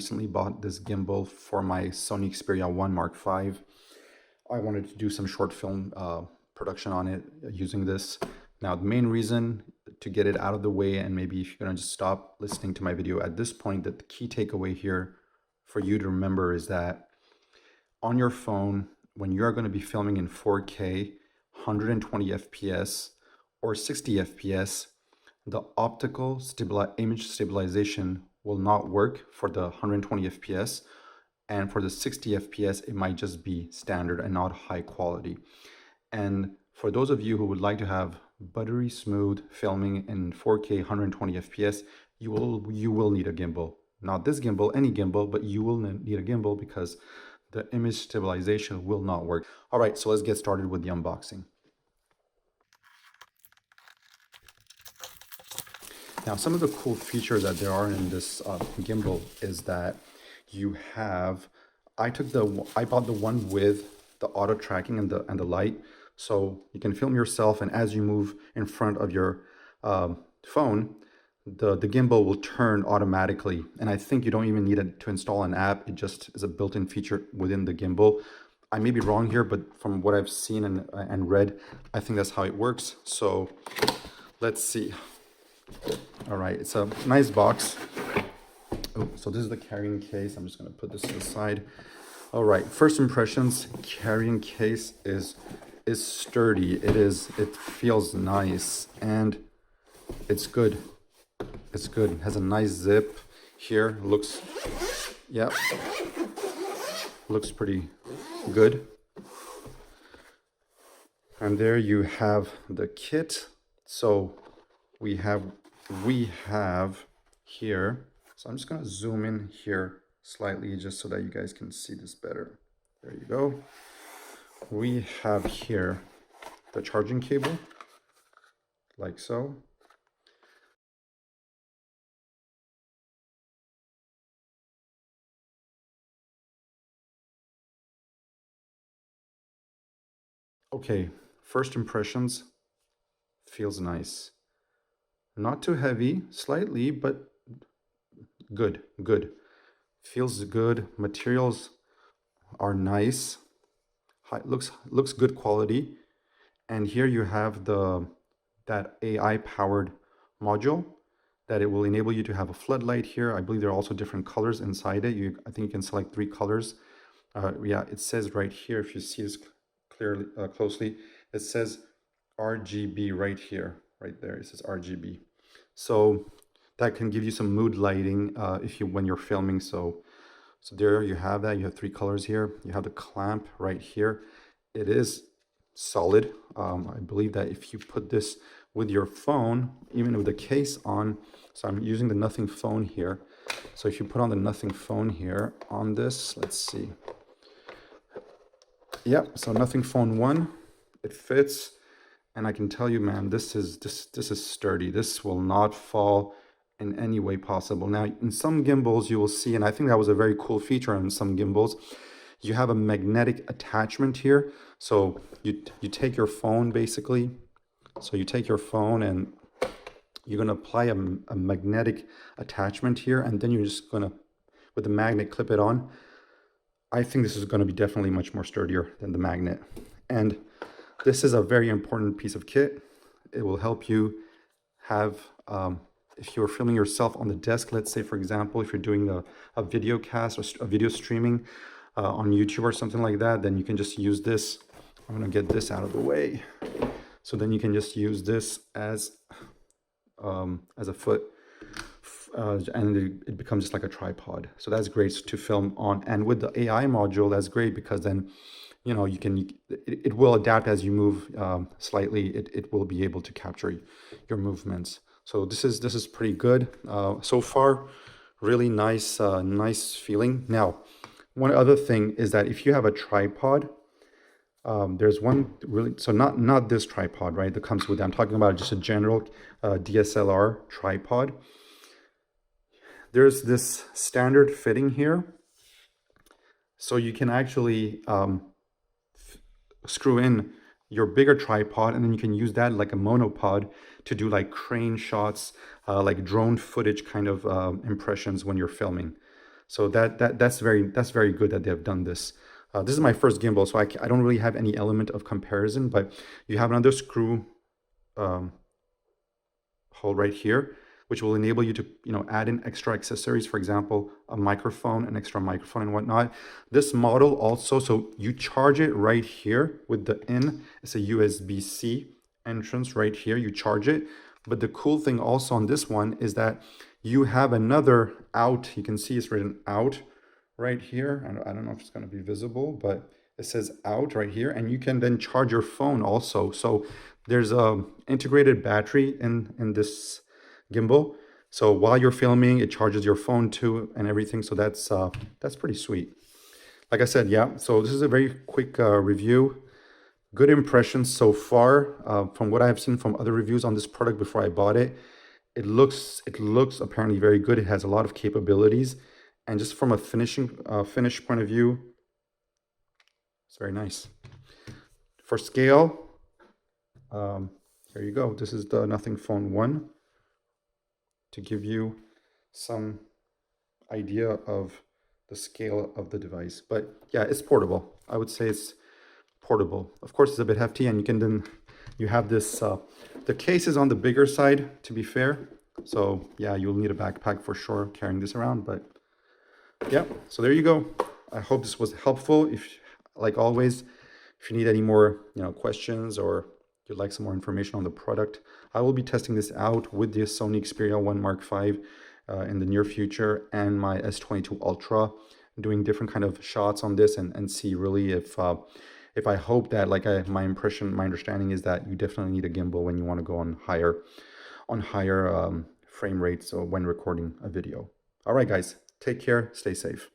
recently bought this gimbal for my Sony Xperia 1 Mark V. I wanted to do some short film production on it using this. Now, the main reason to get it out of the way, and maybe if you're gonna just stop listening to my video at this point, that the key takeaway here for you to remember is that on your phone, when you're gonna be filming in 4K, 120 FPS, or 60 FPS, the optical image stabilization will not work for the 120 FPS, and for the 60 FPS, it might just be standard and not high quality. And for those of you who would like to have buttery smooth filming in 4K 120 FPS, you will need a gimbal. Not this gimbal, any gimbal, but you will need a gimbal because the image stabilization will not work. All right, so let's get started with the unboxing. Now, some of the cool features that there are in this gimbal is that you have, I bought the one with the auto tracking and the light, so you can film yourself, and as you move in front of your phone, the gimbal will turn automatically. And I think you don't even need to install an app. It just is a built-in feature within the gimbal. I may be wrong here, but from what I've seen and read, I think that's how it works. So let's see. All right, it's a nice box. Oh, so this is the carrying case. I'm just gonna put this to the side. All right, first impressions, carrying case is sturdy. It feels nice, and it's good. It's good. It has a nice zip here. Looks pretty good. And there you have the kit. So we have here, so I'm just going to zoom in here slightly just so that you guys can see this better. There you go. We have here the charging cable, like so. Okay, first impressions, feels nice. Not too heavy, slightly, but good. Feels good. Materials are nice. Looks good quality. And here you have that AI powered module that it will enable you to have a floodlight here. I believe there are also different colors inside it. I think you can select 3 colors. Yeah, it says right here, if you see this clearly, closely, it says RGB right here, right there. It says RGB. So that can give you some mood lighting when you're filming. So there you have that. You have 3 colors here. You have the clamp right here. It is solid. I believe that if you put this with your phone, even with the case on, so I'm using the Nothing phone here. So if you put on the Nothing phone here on this, let's see. Yeah, so Nothing phone 1, it fits. And I can tell you, man, this is sturdy. This will not fall in any way possible. Now, in some gimbals, you will see, and I think that was a very cool feature in some gimbals, you have a magnetic attachment here. So you take your phone, basically. So you take your phone and you're gonna apply a magnetic attachment here, and then you're just gonna, with the magnet, clip it on. I think this is gonna be definitely much more sturdier than the magnet. And this is a very important piece of kit. It will help you have, if you're filming yourself on the desk, let's say, for example, if you're doing a video cast or a video streaming on YouTube or something like that, then you can just use this. I'm gonna get this out of the way. So then you can just use this as a foot, and it becomes just like a tripod. So that's great to film on. And with the AI module, that's great because then, you know, it will adapt as you move slightly. It will be able to capture your movements. So this is pretty good so far. Really nice, nice feeling. Now, one other thing is that if you have a tripod, there's one really, so not this tripod, right, that comes with it. I'm talking about just a general DSLR tripod. There's this standard fitting here, so you can actually screw in your bigger tripod, and then you can use that like a monopod to do like crane shots, like drone footage kind of impressions when you're filming. So that's very good that they have done this. This is my first gimbal, so I don't really have any element of comparison, but you have another screw um, hole right here, which will enable you to, add in extra accessories, for example, a microphone, an extra microphone and whatnot. This model also, so you charge it right here with the in, it's a USB-C entrance right here, you charge it. But the cool thing also on this one is that you have another out, you can see it's written out right here. I don't know if it's going to be visible, but it says out right here, and you can then charge your phone also. So there's a integrated battery in this gimbal. So while you're filming, it charges your phone too and everything. So that's pretty sweet. Like I said, yeah. So this is a very quick review. Good impressions so far from what I've seen from other reviews on this product before I bought it. It looks apparently very good. It has a lot of capabilities, and just from a finish point of view, it's very nice. For scale, here you go. This is the Nothing Phone 1 to give you some idea of the scale of the device. But yeah, it's portable. I would say it's portable. Of course, it's a bit hefty, and you have this, the case is on the bigger side, to be fair. So yeah, you'll need a backpack for sure carrying this around, but yeah, so there you go. I hope this was helpful. If, like always, if you need any more, questions, or you'd like some more information on the product, I will be testing this out with the Sony Xperia 1 Mark V in the near future, and my S22 Ultra, doing different kind of shots on this and see really if I hope that, like, my understanding is that you definitely need a gimbal when you want to go on higher frame rates when recording a video. All right, guys, take care, stay safe.